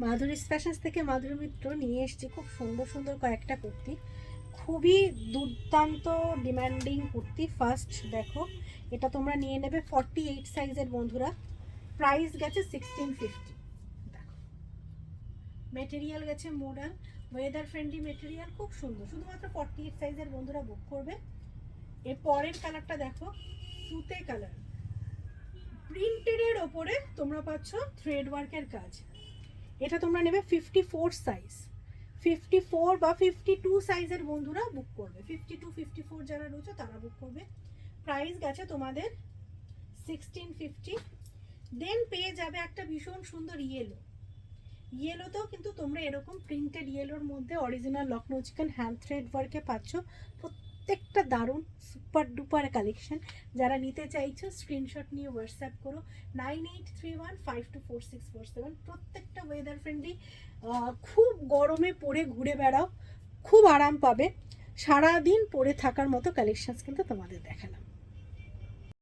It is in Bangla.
মাধুরী ফ্যাশনস থেকে মাধুরী মিত্র নিয়ে এসেছি খুব সুন্দর সুন্দর কয়েকটা কুর্তি, খুবই দুর্দান্ত ডিমান্ডিং কুর্তি। ফার্স্ট দেখো, এটা তোমরা নিয়ে নেবে 48 সাইজের বন্ধুরা, প্রাইস গেছে 1650। দেখো মেটেরিয়াল গেছে মডার্ন, ওয়েদার ফ্রেন্ডলি মেটেরিয়াল, খুব সুন্দর, শুধুমাত্র 48 সাইজের বন্ধুরা বুক করবে। এর পরের কালারটা দেখো, তুতে কালার, প্রিন্টেডের ওপরে তোমরা পাচ্ছ থ্রেড ওয়ার্কের কাজ। এটা তোমরা নেবে 54 সাইজ, 54 বা 52 সাইজের বন্ধুরা বুক করবে, 52 54 যারা রয়েছে তারা বুক করবে। প্রাইস গেছে তোমাদের 1650। দেন পেয়ে যাবে একটা ভীষণ সুন্দর ইয়েলো, ইয়েলোতেও কিন্তু তোমরা এরকম প্রিন্টেড ইয়েলোর মধ্যে original Lucknow chikan hand thread ওয়ার্কে পাচ্ছ। প্রত্যেকটা দারুণ সুপার ডুপার কালেকশন। যারা নিতে চাইছো স্ক্রিনশট নিয়ে হোয়াটসঅ্যাপ করো 9831524647। প্রত্যেকটা ওয়েদার ফ্রেন্ডলি, খুব গরমে পরে ঘুরে বেড়াও, খুব আরাম পাবে, সারাদিন পরে থাকার মতো কালেকশনস কিন্তু তোমাদের দেখালাম।